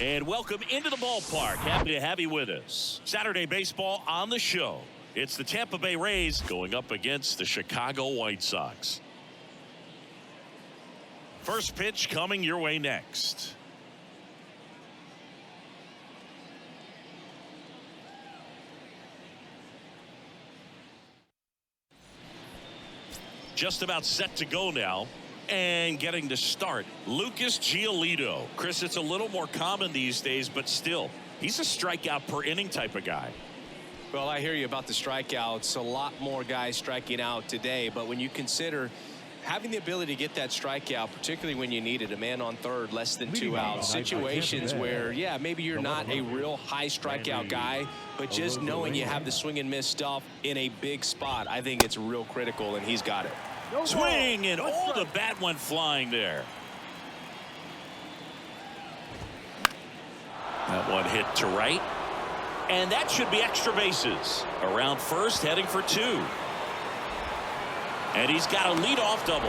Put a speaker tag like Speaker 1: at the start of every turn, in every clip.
Speaker 1: And welcome into the ballpark. Happy to have you with us. Saturday baseball on the show. It's the Tampa Bay Rays going up against the Chicago White Sox. First pitch coming your way next. Just about set to go now. And getting to start, Lucas Giolito. Chris, it's a little more common these days, but still, he's a strikeout per inning type of guy.
Speaker 2: Well, I hear you about the strikeouts. A lot more guys striking out today, but when you consider having the ability to get that strikeout, particularly when you need it, a man on third, less than 2 outs, situations where, yeah, maybe you're not a real high strikeout guy, but just knowing you have the swing and miss stuff in a big spot, I think it's real critical, and he's got it.
Speaker 1: Swing, and the bat went flying there. That one hit to right. And that should be extra bases. Around first, heading for 2. And he's got a leadoff double.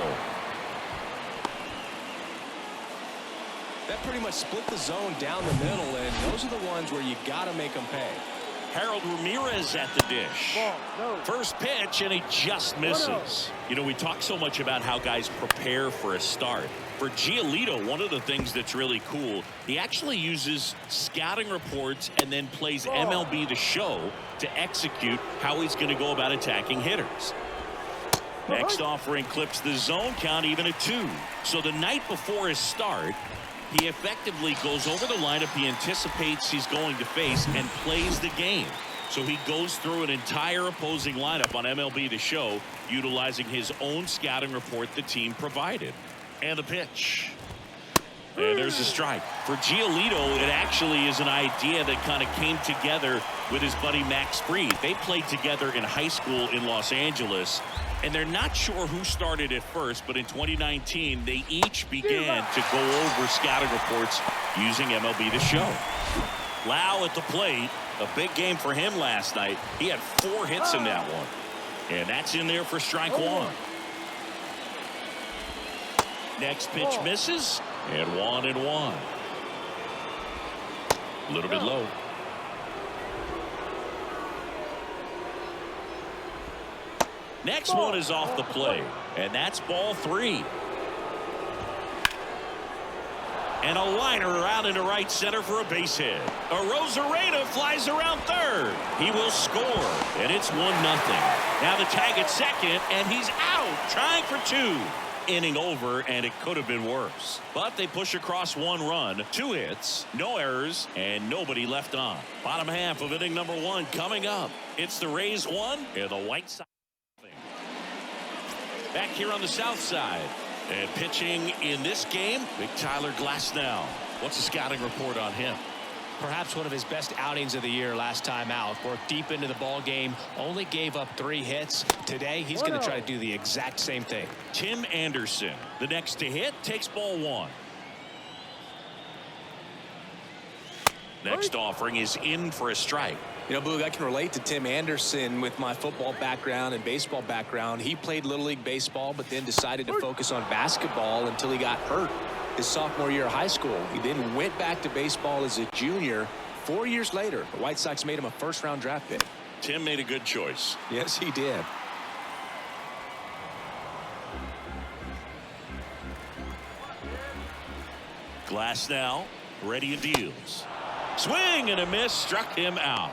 Speaker 2: That pretty much split the zone down the middle, and those are the ones where you got to make them pay.
Speaker 1: Harold Ramirez at the dish. First pitch, and he just misses. You know, we talk so much about how guys prepare for a start. For Giolito, one of the things that's really cool, he actually uses scouting reports and then plays MLB The Show to execute how he's going to go about attacking hitters. Next offering clips the zone count even at 2. So the night before his start, he effectively goes over the lineup he anticipates he's going to face and plays the game. So he goes through an entire opposing lineup on MLB The Show, utilizing his own scouting report the team provided. And the pitch. And there's a strike. For Giolito, it actually is an idea that kind of came together with his buddy Max Fried. They played together in high school in Los Angeles. And they're not sure who started at first, but in 2019, they each began to go over scouting reports using MLB The Show. Lowe at the plate. A big game for him last night. He had 4 hits in that one. And that's in there for strike 1. Next pitch misses. And 1-1. A little bit low. Next one is off the plate, and that's ball 3. And a liner out into right center for a base hit. Rosarena flies around third. He will score, and it's 1-0. Now the tag at second, and he's out, trying for 2. Inning over, and it could have been worse. But they push across 1 run, 2 hits, no errors, and nobody left on. Bottom half of inning number 1 coming up. It's the Rays 1 and the White Sox. Back here on the south side. And pitching in this game, big Tyler Glasnow. What's the scouting report on him?
Speaker 2: Perhaps one of his best outings of the year last time out. Worked deep into the ball game. Only gave up 3 hits. Today, he's going to try to do the exact same thing.
Speaker 1: Tim Anderson, the next to hit, takes ball 1. Next offering is in for a strike.
Speaker 2: You know, Boog, I can relate to Tim Anderson with my football background and baseball background. He played Little League baseball, but then decided to focus on basketball until he got hurt his sophomore year of high school. He then went back to baseball as a junior. 4 years later, the White Sox made him a first-round draft pick.
Speaker 1: Tim made a good choice.
Speaker 2: Yes, he did.
Speaker 1: Glasnow, ready and deals. Swing and a miss, struck him out.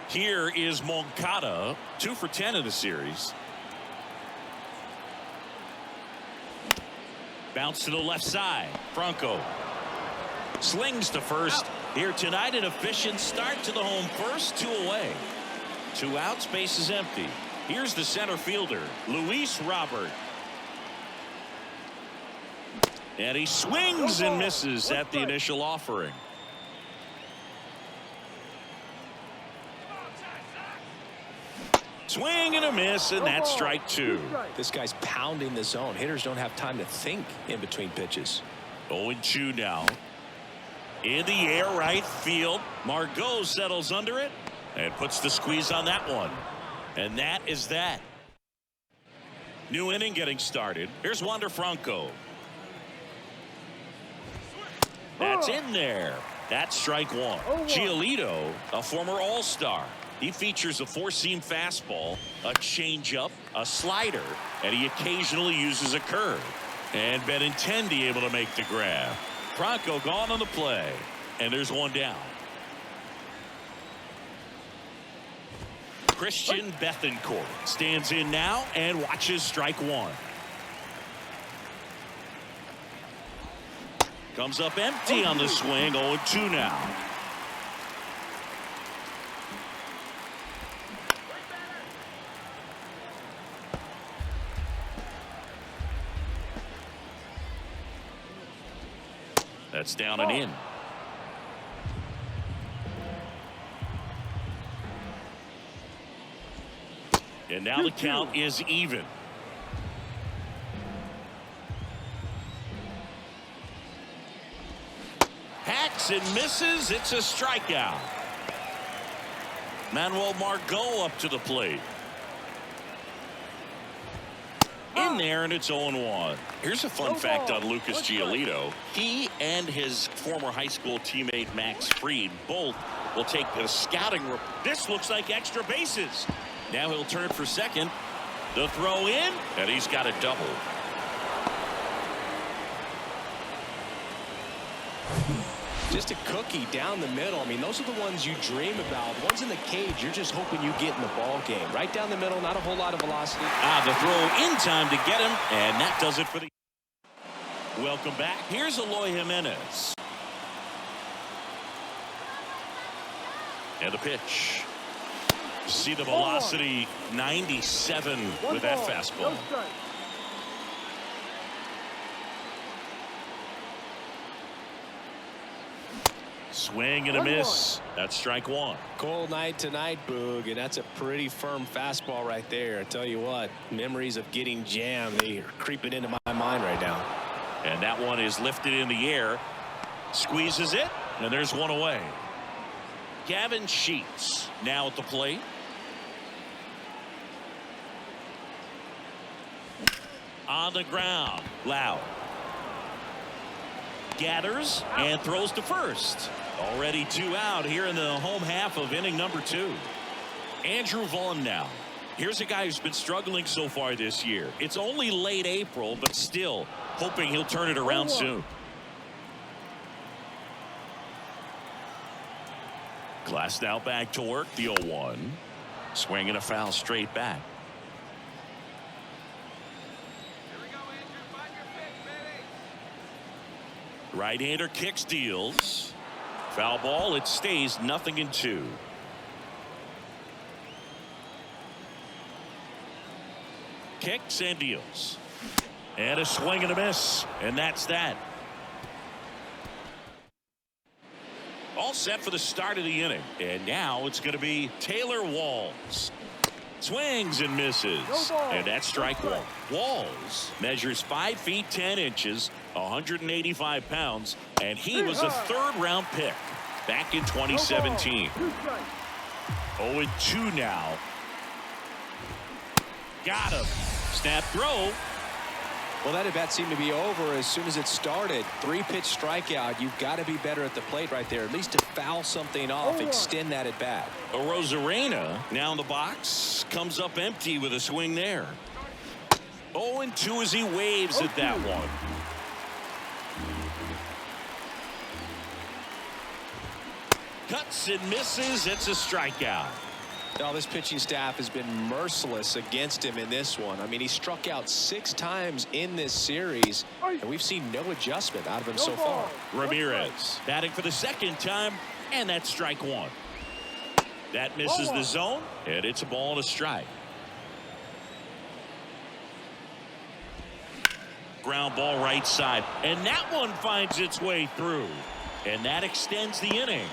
Speaker 1: Here is Moncada, 2 for 10 in the series. Bounce to the left side. Franco slings to first. Here tonight, an efficient start to the home first, 2 away. 2 outs, base is empty. Here's the center fielder, Luis Robert. And he swings and misses at the initial offering. Swing and a miss, and that's strike 2.
Speaker 2: This guy's pounding the zone. Hitters don't have time to think in between pitches.
Speaker 1: 0-2 now. In the air, right field. Margot settles under it and puts the squeeze on that one. And that is that. New inning getting started. Here's Wander Franco. That's in there. That's strike one. Giolito, a former All-Star. He features a four-seam fastball, a changeup, a slider, and he occasionally uses a curve. And Benintendi able to make the grab. Bronco gone on the play, and there's one down. Christian Bethancourt stands in now and watches strike one. Comes up empty on the swing. 0-2 now. That's down and in. And now the count is even. Hacks and misses. It's a strikeout. Manuel Margot up to the plate. In there, and it's 0-1. Here's a fun fact on Lucas Giolito. He and his former high school teammate Max Fried both will take the scouting. This looks like extra bases. Now he'll turn for second. The throw in, and he's got a double.
Speaker 2: Just a cookie down the middle. I mean, those are the ones you dream about. Ones in the cage, you're just hoping you get in the ball game. Right down the middle, not a whole lot of velocity.
Speaker 1: The throw in time to get him, and that does it for the. Welcome back. Here's Eloy Jimenez. And the pitch. See the velocity, 97 with that fastball. Swing and a miss. That's strike one.
Speaker 2: Cold night tonight, Boog, and that's a pretty firm fastball right there. I tell you what, memories of getting jammed, they are creeping into my mind right now.
Speaker 1: And that one is lifted in the air. Squeezes it, and there's one away. Gavin Sheets now at the plate. On the ground, Lowe gathers and throws to first. Already 2 out here in the home half of inning number 2. Andrew Vaughn now. Here's a guy who's been struggling so far this year. It's only late April, but still hoping he'll turn it around soon. Glass now back to work. The 0-1. Swing and a foul straight back. Right-hander kicks, deals. Foul ball. It stays 0-2. Kicks and deals. And a swing and a miss. And that's that. All set for the start of the inning. And now it's going to be Taylor Walls. Swings and misses. And that's strike one. Walls measures 5 feet 10 inches, 185 pounds, and he was a third-round pick back in 2017. 0-2 now. Got him. Snap throw.
Speaker 2: Well, that at bat seemed to be over as soon as it started. 3-pitch strikeout. You've got to be better at the plate right there, at least to foul something off, extend that at bat.
Speaker 1: Rosarena now in the box, comes up empty with a swing there. 0-2 as he waves at that one. Cuts and misses. It's a strikeout.
Speaker 2: Now, this pitching staff has been merciless against him in this one. I mean, he struck out 6 times in this series, and we've seen no adjustment out of him so far.
Speaker 1: Ramirez batting for the second time, and that's strike one. That misses the zone, and it's a ball and a strike. Ground ball right side, and that one finds its way through, and that extends the inning.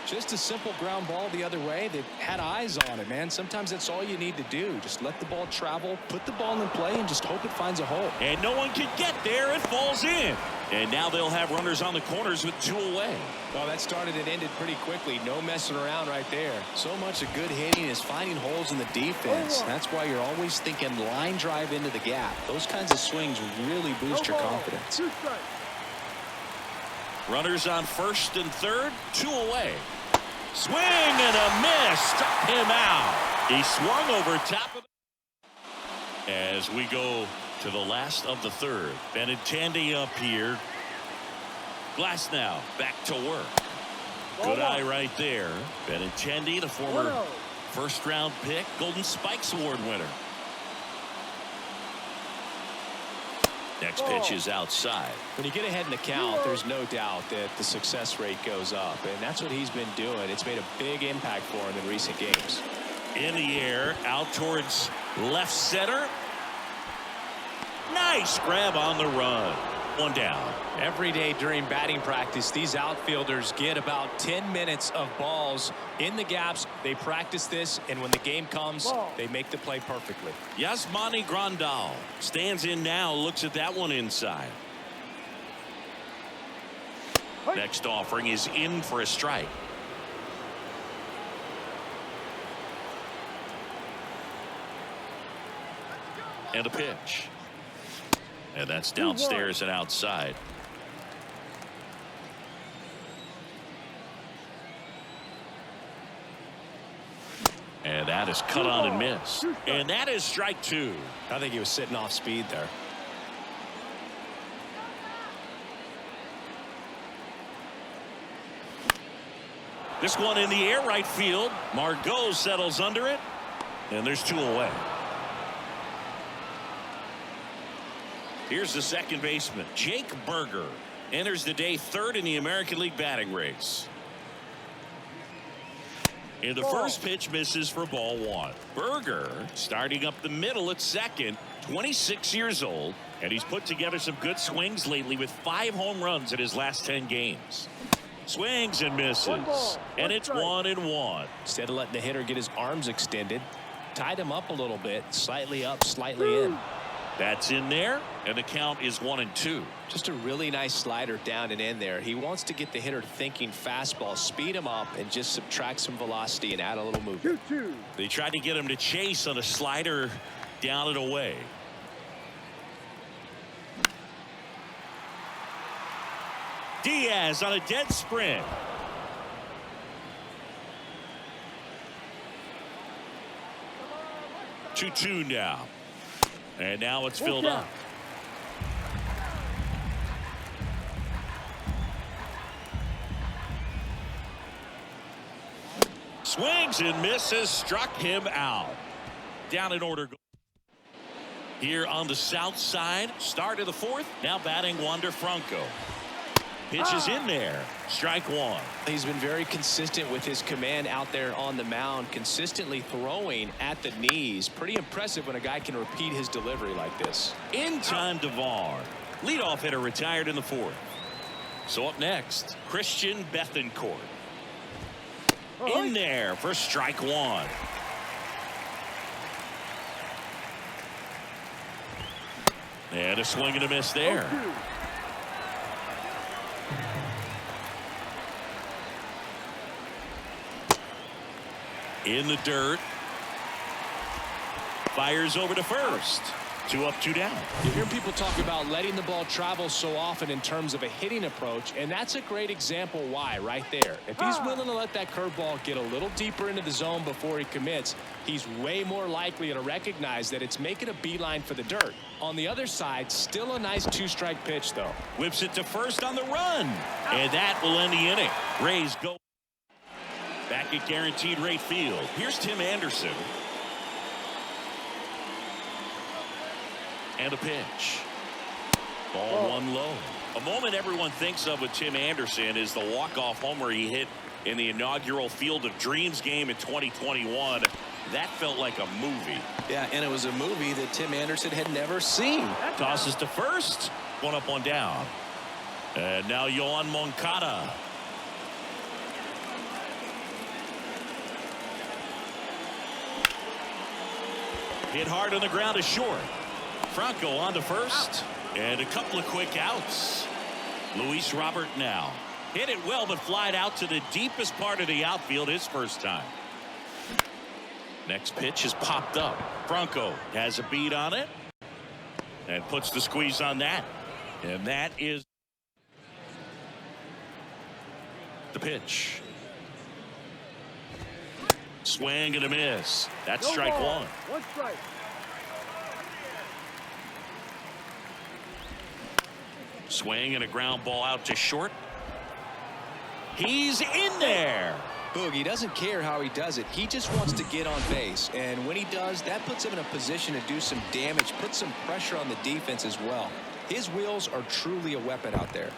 Speaker 2: Just a simple ground ball the other way. They've had eyes on it, man. Sometimes that's all you need to do. Just let the ball travel, put the ball in play, and just hope it finds a hole.
Speaker 1: And no one can get there. It falls in. And now they'll have runners on the corners with 2 away.
Speaker 2: Well, that started and ended pretty quickly. No messing around right there. So much of good hitting is finding holes in the defense. That's why you're always thinking line drive into the gap. Those kinds of swings really boost your confidence.
Speaker 1: Runners on first and third, 2 away. Swing and a miss. Struck him out. He swung over top of it. As we go to the last of the third. Benintendi up here. Glass now back to work. Good eye right there. Benintendi, the former first-round pick, Golden Spikes Award winner. Next pitch is outside.
Speaker 2: When you get ahead in the count, there's no doubt that the success rate goes up, and that's what he's been doing. It's made a big impact for him in recent games.
Speaker 1: In the air, out towards left center. Nice grab on the run. 1 down.
Speaker 2: Every day during batting practice, these outfielders get about 10 minutes of balls in the gaps. They practice this, and when the game comes, they make the play perfectly.
Speaker 1: Yasmani Grandal stands in now, looks at that one inside. Next offering is in for a strike. And a pitch. And that's downstairs and outside. And that is cut on and missed. And that is strike 2.
Speaker 2: I think he was sitting off speed there.
Speaker 1: This one in the air, right field. Margot settles under it. And there's 2 away. Here's the second baseman, Jake Berger. Enters the day 3rd in the American League batting race. And the first pitch misses for ball 1. Berger starting up the middle at second, 26 years old, and he's put together some good swings lately with 5 home runs in his last 10 games. Swings and misses, and it's 1-1.
Speaker 2: Instead of letting the hitter get his arms extended, tied him up a little bit, slightly up, slightly in.
Speaker 1: That's in there, and the count is 1-2.
Speaker 2: Just a really nice slider down and in there. He wants to get the hitter thinking fastball, speed him up, and just subtract some velocity and add a little movement.
Speaker 1: They tried to get him to chase on a slider down and away. Diaz on a dead sprint. Two now. And now it's filled up. Swings and misses, struck him out. Down in order. Here on the south side, start of the 4th. Now batting Wander Franco. Pitch is in there. Strike 1.
Speaker 2: He's been very consistent with his command out there on the mound, consistently throwing at the knees. Pretty impressive when a guy can repeat his delivery like this.
Speaker 1: In time, DeVar. Leadoff hitter retired in the 4th. So up next, Christian Bethancourt. In there for strike 1. And a swing and a miss there. In the dirt. Fires over to first. 2 up, 2 down.
Speaker 2: You hear people talk about letting the ball travel so often in terms of a hitting approach, and that's a great example why right there. If he's willing to let that curveball get a little deeper into the zone before he commits, he's way more likely to recognize that it's making a beeline for the dirt. On the other side, still a nice 2-strike pitch, though.
Speaker 1: Whips it to first on the run. And that will end the inning. Rays go back at guaranteed rate field. Here's Tim Anderson. And a pitch. Ball 1 low. A moment everyone thinks of with Tim Anderson is the walk-off homer he hit in the inaugural Field of Dreams game in 2021. That felt like a movie.
Speaker 2: Yeah, and it was a movie that Tim Anderson had never seen.
Speaker 1: Tosses to first. 1 up, 1 down. And now Yohan Moncada. Hit hard on the ground is short. Franco on to first. And a couple of quick outs. Luis Robert now. Hit it well, but flied out to the deepest part of the outfield his first time. Next pitch is popped up. Franco has a beat on it. And puts the squeeze on that. And that is The pitch. Swing and a miss. That's strike one.
Speaker 3: One strike.
Speaker 1: Swing and a ground ball out to short. He's in there.
Speaker 2: Boogie doesn't care how he does it. He just wants to get on base. And when he does, that puts him in a position to do some damage, put some pressure on the defense as well. His wheels are truly a weapon out there.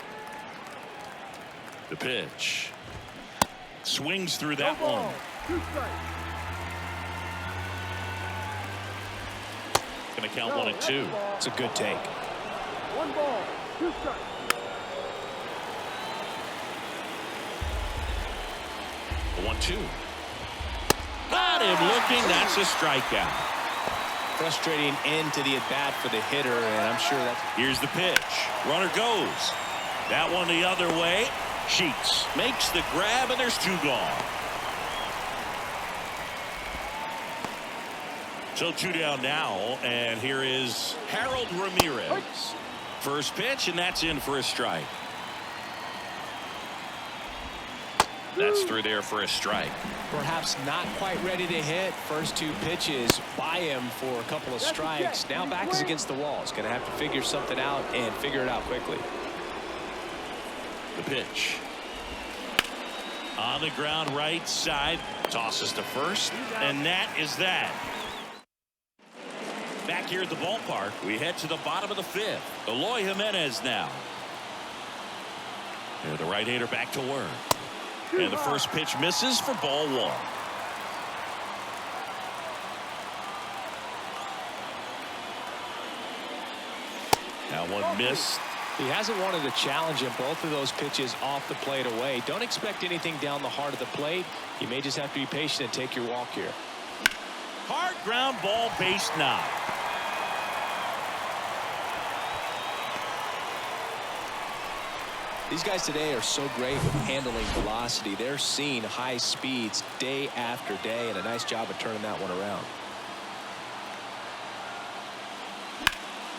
Speaker 1: The pitch. Swings through that one.
Speaker 3: 2 strikes.
Speaker 1: Gonna count 1-2.
Speaker 2: It's a good take.
Speaker 3: 1 ball, 2 strikes.
Speaker 1: 1-2. Got him looking. That's a strikeout.
Speaker 2: Frustrating end to the at-bat for the hitter, and I'm sure that's...
Speaker 1: Here's the pitch. Runner goes. That one the other way. Sheets makes the grab, and there's 2 gone. So 2 down now, and here is Harold Ramirez. First pitch, and that's in for a strike. That's through there for a strike.
Speaker 2: Perhaps not quite ready to hit. First 2 pitches by him for a couple of strikes. Now back is against the wall. He's going to have to figure something out and figure it out quickly.
Speaker 1: The pitch. On the ground right side. Tosses to first. And that is that. Back here at the ballpark, we head to the bottom of the 5th. Eloy Jimenez now. And the right-hander back to work. And the first pitch misses for ball 1. That one missed.
Speaker 2: He hasn't wanted to challenge him. Both of those pitches off the plate away. Don't expect anything down the heart of the plate. You may just have to be patient and take your walk here.
Speaker 1: Hard ground ball, base knock.
Speaker 2: These guys today are so great with handling velocity. They're seeing high speeds day after day, and a nice job of turning that one around.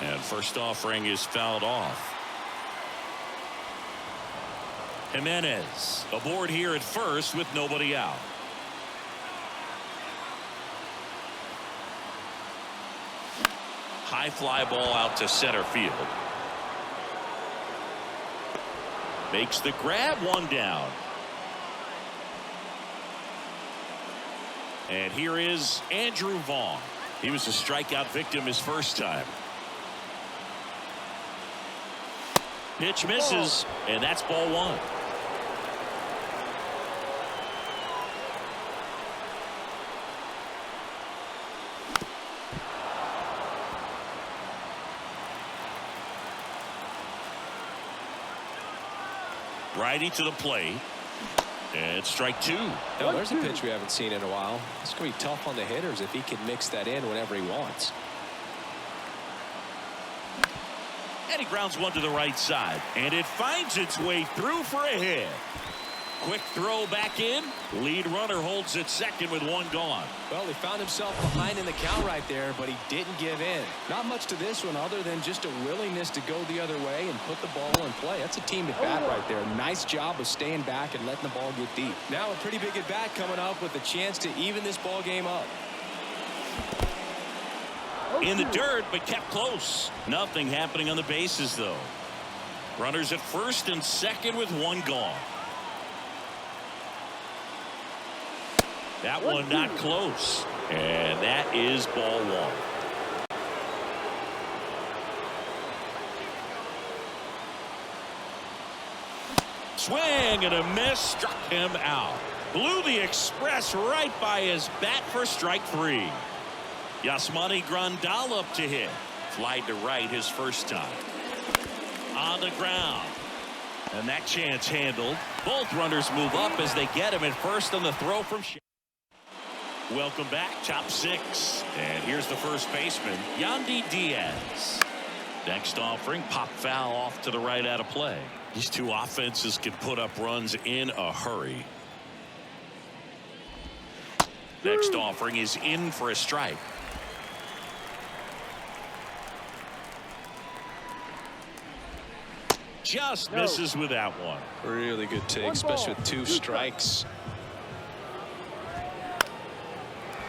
Speaker 1: And first offering is fouled off. Jimenez aboard here at first with nobody out. High fly ball out to center field. Makes the grab, 1 down. And here is Andrew Vaughn. He was a strikeout victim his first time. Pitch misses, and that's ball 1. Righty to the plate. And strike 2.
Speaker 2: Now, there's a pitch we haven't seen in a while. It's going to be tough on the hitters if he can mix that in whenever he wants.
Speaker 1: And he grounds one to the right side. And it finds its way through for a hit. Quick throw back in. Lead runner holds at second with 1 gone.
Speaker 2: Well, he found himself behind in the count right there, but he didn't give in. Not much to this one other than just a willingness to go the other way and put the ball in play. That's a team at bat right there. Nice job of staying back and letting the ball get deep. Now a pretty big at bat coming up with a chance to even this ball game up.
Speaker 1: In the dirt, but kept close. Nothing happening on the bases, though. Runners at first and second with 1 gone. That one not close. And that is ball 1. Swing and a miss. Struck him out. Blew the express right by his bat for strike 3. Yasmani Grandal up to hit. Fly to right his first time. On the ground. And that chance handled. Both runners move up as they get him at first on the throw from Welcome back, top 6. And here's the first baseman, Yandy Diaz. Next offering, pop foul off to the right out of play. These 2 offenses can put up runs in a hurry. Next offering is in for a strike. just misses with that one.
Speaker 2: Really good take, especially with 2 strikes.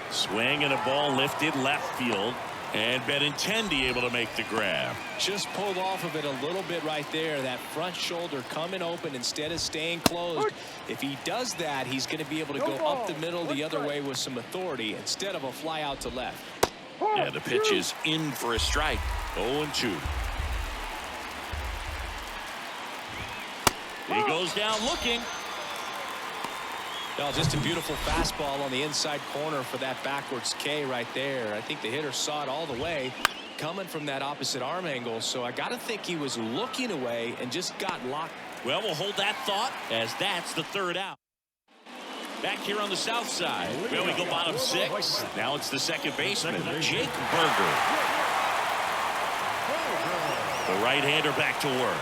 Speaker 1: Swing and a ball lifted left field. And Benintendi able to make the grab.
Speaker 2: Just pulled off of it a little bit right there. That front shoulder coming open instead of staying closed. If he does that, he's going to be able to go up the middle the other way with some authority instead of a fly out to left.
Speaker 1: Yeah, the pitch is in for a strike. 0-2. He goes down looking.
Speaker 2: No, just a beautiful fastball on the inside corner for that backwards K right there. I think the hitter saw it all the way coming from that opposite arm angle. So I got to think he was looking away and just got locked.
Speaker 1: Well, we'll hold that thought as that's the 3rd out. Back here on the south side. Well, we go bottom 6. Now it's the second baseman, Jake Burger. The right-hander back to work.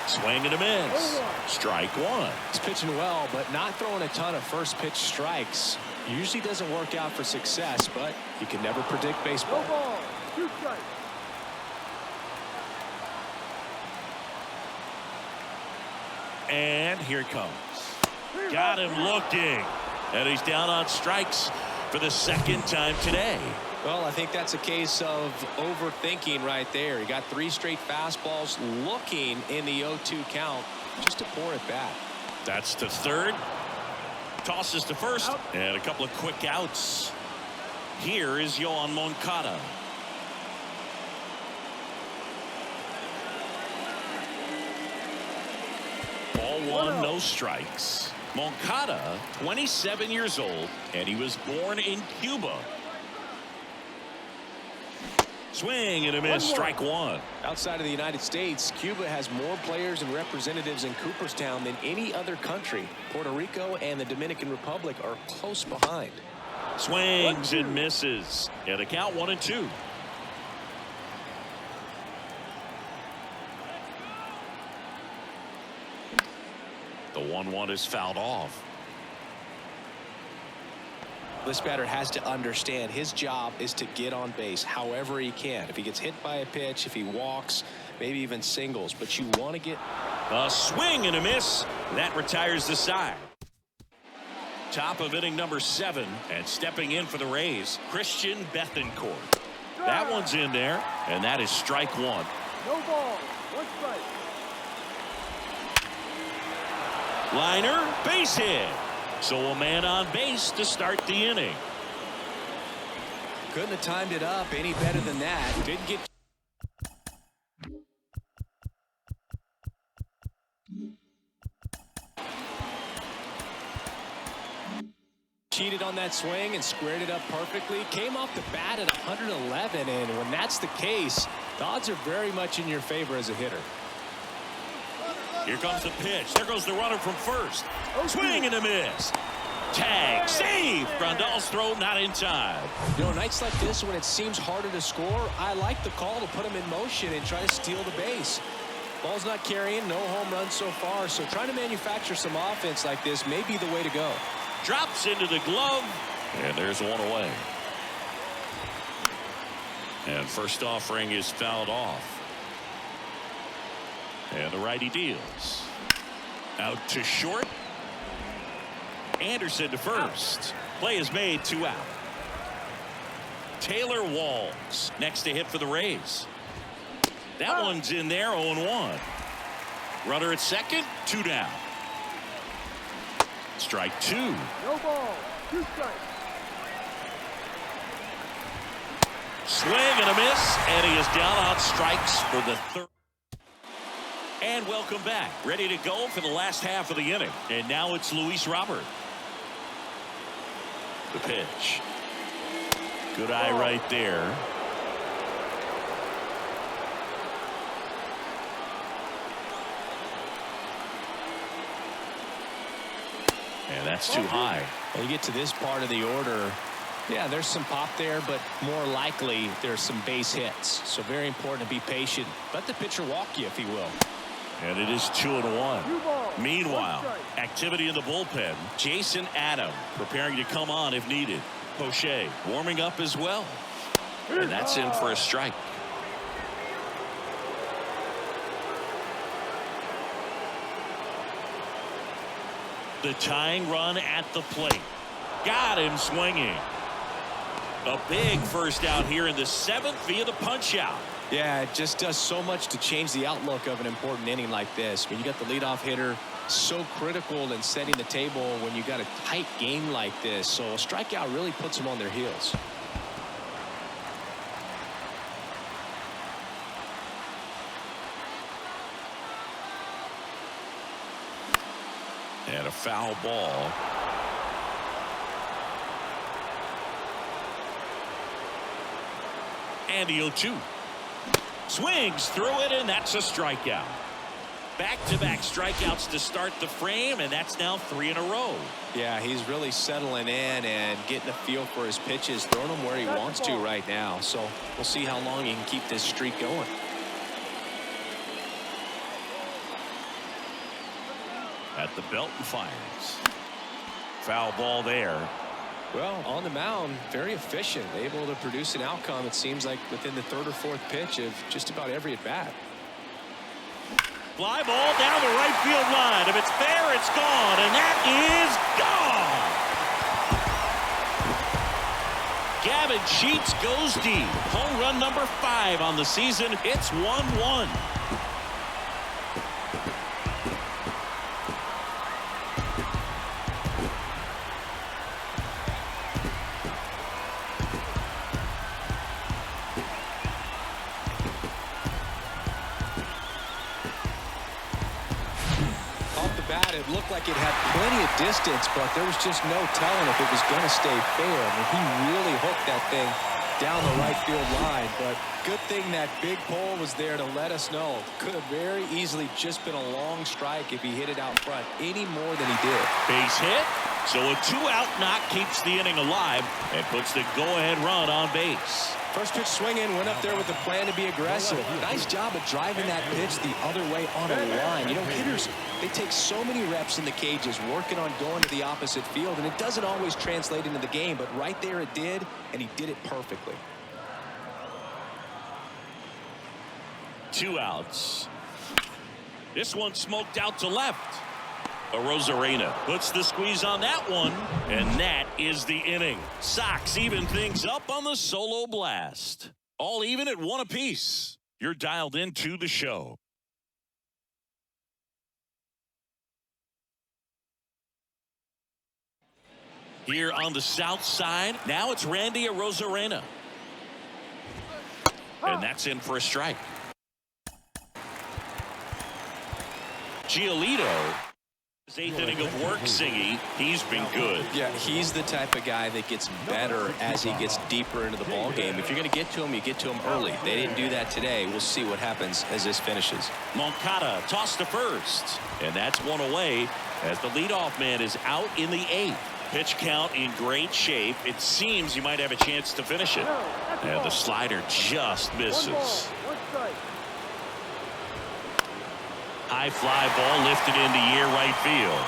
Speaker 1: Swing and a miss. Strike 1.
Speaker 2: He's pitching well, but not throwing a ton of first pitch strikes. Usually doesn't work out for success, but you can never predict baseball.
Speaker 3: No ball. 2 strikes.
Speaker 1: And here it comes. Got him looking. And he's down on strikes for the 2nd time today.
Speaker 2: Well, I think that's a case of overthinking right there. He got 3 straight fastballs looking in the 0-2 count just to pour it back.
Speaker 1: That's to 3rd. Tosses to 1st. And a couple of quick outs. Here is Yoan Moncada. Ball 1, no strikes. Moncada, 27 years old, and he was born in Cuba. Swing and a miss. Strike 1.
Speaker 2: Outside of the United States, Cuba has more players and representatives in Cooperstown than any other country. Puerto Rico and the Dominican Republic are close behind.
Speaker 1: Swings and misses. And a count 1-2. The 1-1 is fouled off.
Speaker 2: This batter has to understand his job is to get on base however he can. If he gets hit by a pitch, if he walks, maybe even singles, but you want to get
Speaker 1: a swing and a miss that retires the side. Top of inning number 7, and stepping in for the Rays, Christian Bethancourt. That one's in there, and that is strike 1.
Speaker 3: No ball. 1 strike.
Speaker 1: Liner, base hit. So a man on base to start the inning.
Speaker 2: Couldn't have timed it up any better than that. Didn't get cheated on that swing and squared it up perfectly. Came off the bat at 111, and when that's the case, the odds are very much in your favor as a hitter.
Speaker 1: Here comes the pitch. There goes the runner from first. Swing and a miss. Tag, save. Grandal's throw not in time.
Speaker 2: You know, nights like this when it seems harder to score, I like the call to put him in motion and try to steal the base. Ball's not carrying, no home runs so far, so trying to manufacture some offense like this may be the way to go.
Speaker 1: Drops into the glove, and there's one away. And first offering is fouled off. And the righty deals. Out to short. Anderson to first. Play is made, 2 out. Taylor Walls next to hit for the Rays. That one's in there, 0-1. Runner at second, 2 down. Strike 2.
Speaker 3: No ball. 2 strikes.
Speaker 1: Swing and a miss, and he is down on strikes for the 3rd. And welcome back. Ready to go for the last half of the inning. And now it's Luis Robert. The pitch. Good eye right there. And that's too high.
Speaker 2: When you get to this part of the order, yeah, there's some pop there, but more likely there's some base hits. So very important to be patient. Let the pitcher walk you, if he will.
Speaker 1: And it is 2-1. Meanwhile, activity in the bullpen. Jason Adam preparing to come on if needed. Poche warming up as well. And that's in for a strike. The tying run at the plate. Got him swinging. A big first out here in the 7th via the punch out.
Speaker 2: Yeah, it just does so much to change the outlook of an important inning like this. When you got the leadoff hitter, so critical in setting the table when you got a tight game like this. So a strikeout really puts them on their heels.
Speaker 1: And a foul ball. And the 0-2. Swings through it, and that's a strikeout. Back-to-back strikeouts to start the frame, and that's now 3 in a row.
Speaker 2: Yeah, he's really settling in and getting a feel for his pitches, throwing them where he wants to right now. So we'll see how long he can keep this streak going.
Speaker 1: At the belt and fires. Foul ball there.
Speaker 2: Well, on the mound, very efficient, able to produce an outcome, it seems like, within the 3rd or 4th pitch of just about every at-bat.
Speaker 1: Fly ball down the right field line. If it's fair, it's gone, and that is gone. Gavin Sheets goes deep. Home run number 5 on the season. It's 1-1.
Speaker 2: It looked like it had plenty of distance, but there was just no telling if it was going to stay fair. I mean, he really hooked that thing down the right field line, but good thing that big pole was there to let us know. Could have very easily just been a long strike if he hit it out front any more than he did.
Speaker 1: Base hit, so a 2-out knock keeps the inning alive and puts the go-ahead run on base.
Speaker 2: First pitch swinging, went up there with the plan to be aggressive. Nice job of driving that pitch the other way on a line. You know, hitters, they take so many reps in the cages working on going to the opposite field, and it doesn't always translate into the game, but right there it did, and he did it perfectly.
Speaker 1: 2 outs. This one smoked out to left. Arozarena puts the squeeze on that one, and that is the inning. Sox even things up on the solo blast. All even at 1 apiece. You're dialed into the show. Here on the south side, now it's Randy Arozarena. And that's in for a strike. Giolito. His 8th inning of work, Singy. He's been good.
Speaker 2: Yeah, he's the type of guy that gets better as he gets deeper into the ball game. If you're going to get to him, you get to him early. They didn't do that today. We'll see what happens as this finishes.
Speaker 1: Moncada tossed to first, and that's 1 away as the leadoff man is out in the 8th. Pitch count in great shape. It seems you might have a chance to finish it. And the slider just misses. High fly ball lifted into near right field.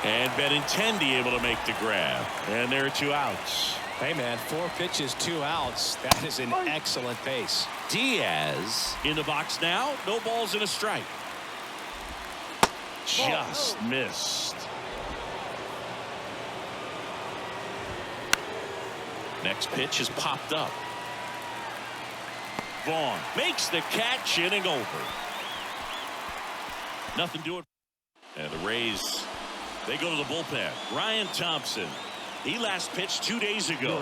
Speaker 1: And Benintendi able to make the grab. And there are 2 outs.
Speaker 2: Hey, man, 4 pitches, 2 outs. That is an excellent pace.
Speaker 1: Diaz in the box now. No balls and a strike. Just missed. Next pitch is popped up. Vaughn makes the catch, inning over. Nothing doing. And the Rays, they go to the bullpen. Ryan Thompson, he last pitched 2 days ago.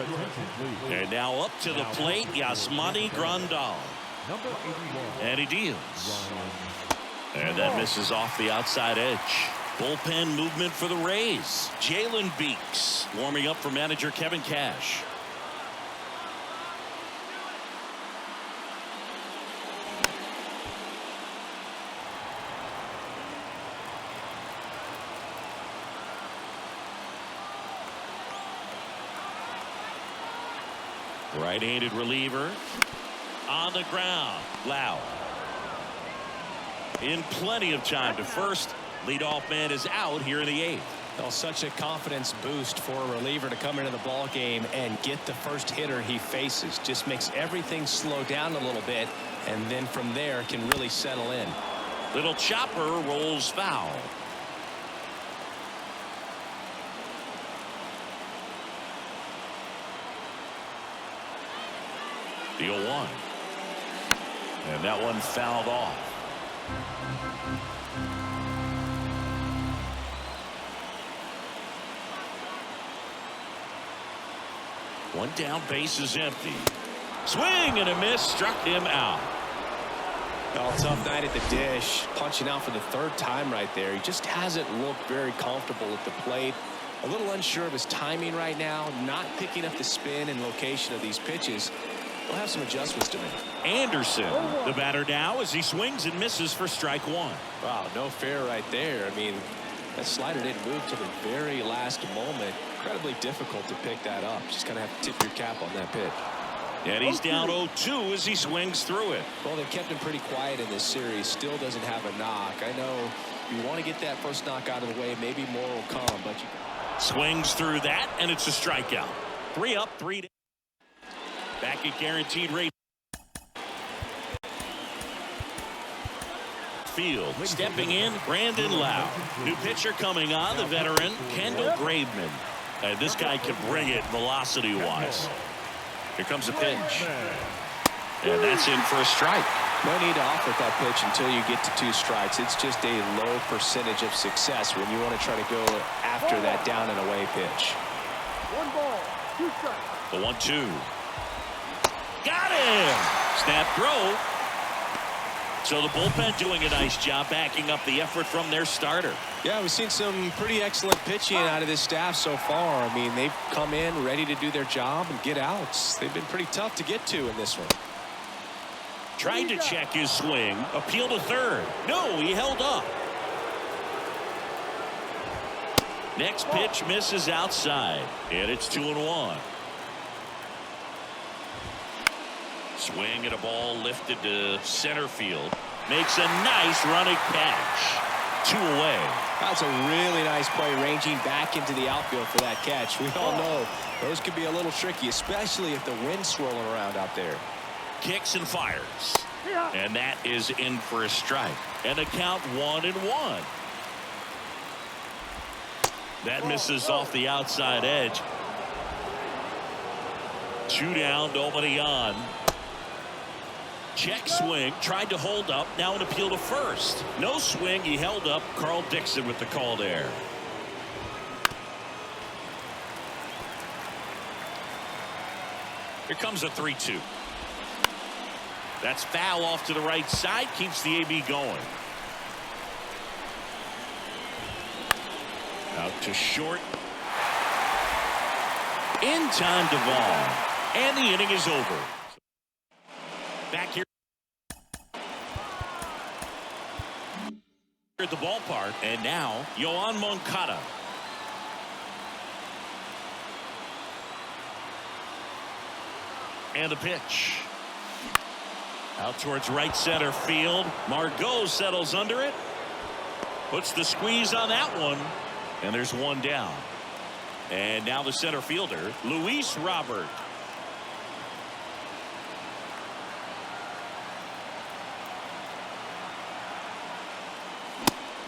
Speaker 1: And now up to the plate, Yasmani Grandal. And he deals. And that misses off the outside edge. Bullpen movement for the Rays. Jalen Beeks warming up for manager Kevin Cash. Right-handed reliever on the ground. Lowe in plenty of time to first. Leadoff man is out here in the 8th.
Speaker 2: Well, such a confidence boost for a reliever to come into the ball game and get the first hitter he faces. Just makes everything slow down a little bit, and then from there can really settle in.
Speaker 1: Little chopper rolls foul. The 0-1. And that one fouled off. One down, base is empty. Swing and a miss, struck him out.
Speaker 2: Oh, tough night at the dish. Punching out for the third time right there. He just hasn't looked very comfortable at the plate. A little unsure of his timing right now. Not picking up the spin and location of these pitches. We'll have some adjustments to make.
Speaker 1: Anderson, the batter now, as he swings and misses for strike one.
Speaker 2: Wow, no fair right there. I mean, that slider didn't move till the very last moment. Incredibly difficult to pick that up. Just kind of have to tip your cap on that pitch.
Speaker 1: And he's down 0-2 as he swings through it.
Speaker 2: Well, they've kept him pretty quiet in this series. Still doesn't have a knock. I know you want to get that first knock out of the way. Maybe more will come, but you...
Speaker 1: Swings through that, and it's a strikeout. 3 up, 3 down. Back at guaranteed rate. Field stepping in, Brandon Lowe. New pitcher coming on, the veteran Kendall Graveman. And this guy can bring it velocity wise. Here comes a pitch, and that's in for a strike.
Speaker 2: No need to offer that pitch until you get to 2 strikes. It's just a low percentage of success when you want to try to go after that down and away pitch.
Speaker 3: 1 ball, 2 strikes.
Speaker 1: The 1-2. Got him. Snap throw. So the bullpen doing a nice job backing up the effort from their starter.
Speaker 2: Yeah, we've seen some pretty excellent pitching out of this staff so far. I mean, they've come in ready to do their job and get outs. They've been pretty tough to get to in this one.
Speaker 1: Tried to check his swing. Appeal to third. No, he held up. Next pitch misses outside. And it's 2-1. Swing at a ball lifted to center field. Makes a nice running catch. 2 away.
Speaker 2: That's a really nice play, ranging back into the outfield for that catch. We all know those could be a little tricky, especially if the wind's swirling around out there.
Speaker 1: Kicks and fires. And that is in for a strike. And the count 1-1. That misses off the outside edge. 2 down, nobody on. Check swing, tried to hold up, now an appeal to first. No swing, he held up. Carl Dixon with the call there. Here comes a 3-2. That's foul off to the right side, keeps the AB going. Out to short. In time to Vaughn. And the inning is over. Back here at the ballpark, and now Yoan Moncada. And the pitch. Out towards right center field. Margot settles under it. Puts the squeeze on that one. And there's 1 down. And now the center fielder, Luis Robert.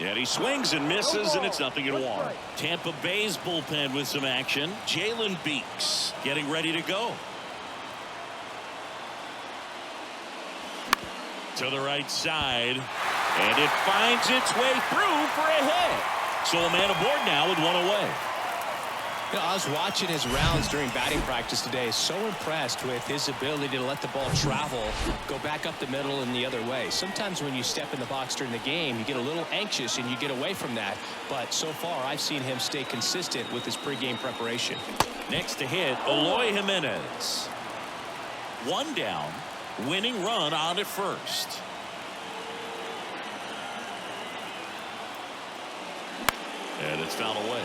Speaker 1: And he swings and misses, and it's 0-1. Tampa Bay's bullpen with some action. Jalen Beeks getting ready to go. To the right side, and it finds its way through for a hit. So a man aboard now with 1 away.
Speaker 2: You know, I was watching his rounds during batting practice today. So impressed with his ability to let the ball travel, go back up the middle and the other way. Sometimes when you step in the box during the game, you get a little anxious and you get away from that. But so far, I've seen him stay consistent with his pregame preparation.
Speaker 1: Next to hit, Eloy Jimenez. 1 down, winning run on at first. And it's fouled away.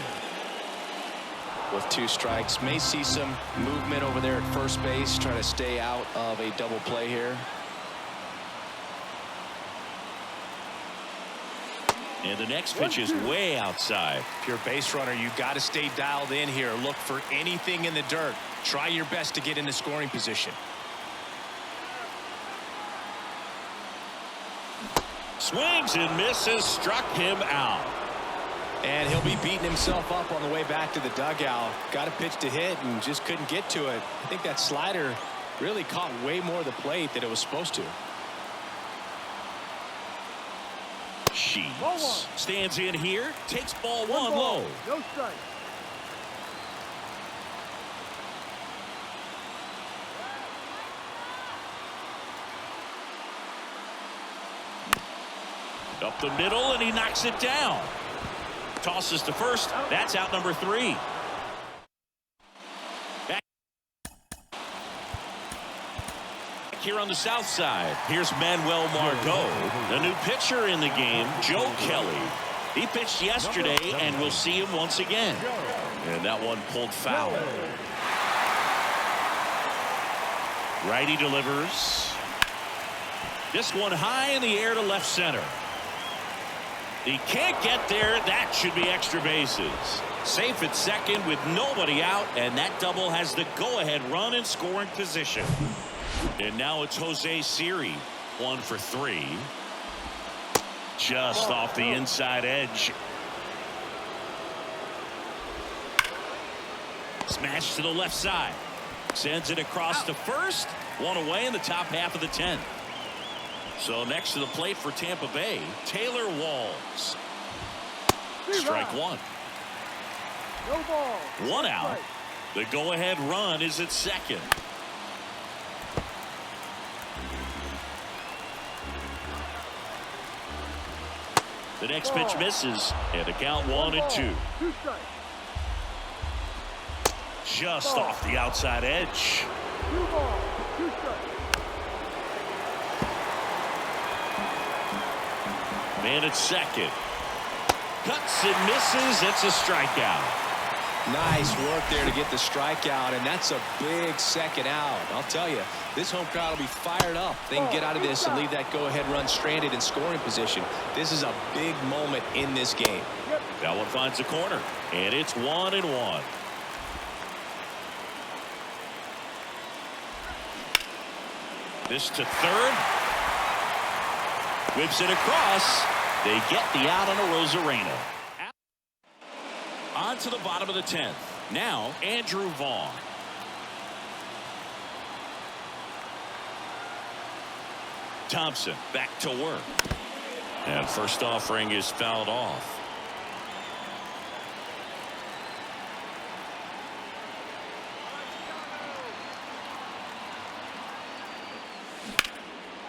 Speaker 2: With 2 strikes, may see some movement over there at first base, trying to stay out of a double play here.
Speaker 1: And the next pitch is way outside.
Speaker 2: If you're a base runner, you got to stay dialed in here. Look for anything in the dirt. Try your best to get into scoring position.
Speaker 1: Swings and misses, struck him out.
Speaker 2: And he'll be beating himself up on the way back to the dugout. Got a pitch to hit and just couldn't get to it. I think that slider Really caught way more of the plate than it was supposed to.
Speaker 1: Sheets stands in here, takes ball one
Speaker 3: ball,
Speaker 1: low.
Speaker 3: no strike.
Speaker 1: Up the middle, and he knocks it down. Tosses to first. That's out number 3. Back here on the south side, here's Manuel Margot, the new pitcher in the game, Joe Kelly. He pitched yesterday, and we'll see him once again. And that one pulled foul. Righty delivers. This one high in the air to left center. He can't get there. That should be extra bases. Safe at second with nobody out, and that double has the go-ahead run in scoring position. And now it's Jose Siri, 1 for 3. Just off the inside edge. Smash to the left side. Sends it across to first. 1 away in the top half of the 10th. So next to the plate for Tampa Bay, Taylor Walls. Strike 1.
Speaker 3: No ball.
Speaker 1: 1 out. The go-ahead run is at second. The next pitch misses, and the count 1-2.
Speaker 3: 2 strikes.
Speaker 1: Just off the outside edge.
Speaker 3: 2 balls, 2 strikes.
Speaker 1: Man at second. Cuts and misses. It's a strikeout.
Speaker 2: Nice work there to get the strikeout, and that's a big second out. I'll tell you, this home crowd will be fired up. They can get out of this and leave that go-ahead run stranded in scoring position. This is a big moment in this game.
Speaker 1: That one finds the corner, and it's 1-1. This to third. Whips it across. They get the out on a Rosarena. On to the bottom of the 10th. Now Andrew Vaughn. Thompson back to work. And first offering is fouled off.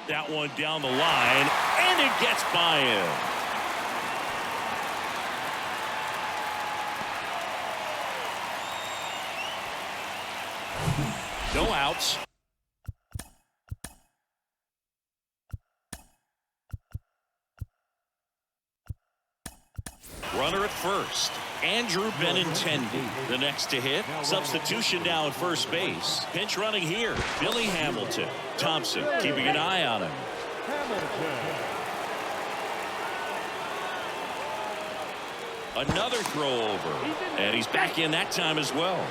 Speaker 1: That one down the line, and it gets by him. No outs. Runner at first. Andrew Benintendi, the next to hit. Substitution now at first base. Pinch running here. Billy Hamilton. Thompson keeping an eye on him. Another throw over. And he's back in that time as well.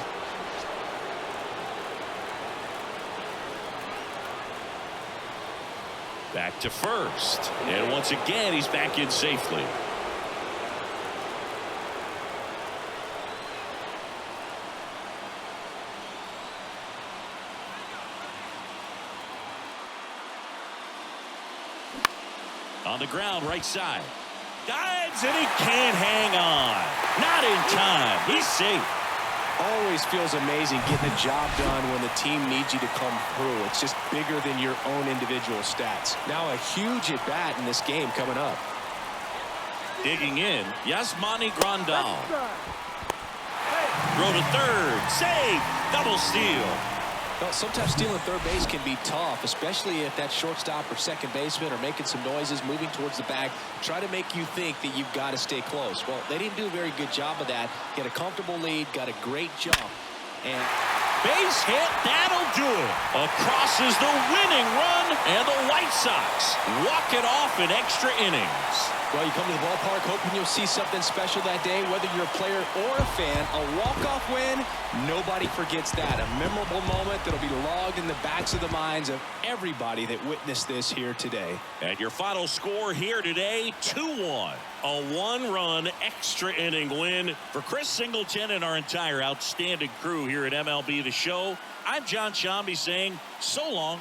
Speaker 1: Back to first. And once again, he's back in safely. On the ground, right side. Dives, and he can't hang on. Not in time. He's safe.
Speaker 2: Always feels amazing getting the job done when the team needs you to come through. It's just bigger than your own individual stats. Now a huge at-bat in this game coming up.
Speaker 1: Digging in, Yasmani Grandal. Throw to third. Save. Double steal.
Speaker 2: Well, sometimes stealing third base can be tough, especially if that shortstop or second baseman are making some noises, moving towards the bag, try to make you think that you've got to stay close. Well, they didn't do a very good job of that. Get a comfortable lead, got a great jump, and
Speaker 1: base hit, that'll do it. Across is the winning run, and the White Sox walk it off in extra innings.
Speaker 2: Well, you come to the ballpark hoping you'll see something special that day, whether you're a player or a fan. A walk-off win, nobody forgets that. A memorable moment that'll be logged in the backs of the minds of everybody that witnessed this here today.
Speaker 1: And your final score here today, 2-1. A one-run extra inning win for Chris Singleton and our entire outstanding crew here at MLB The Show. I'm John Shambi saying so long.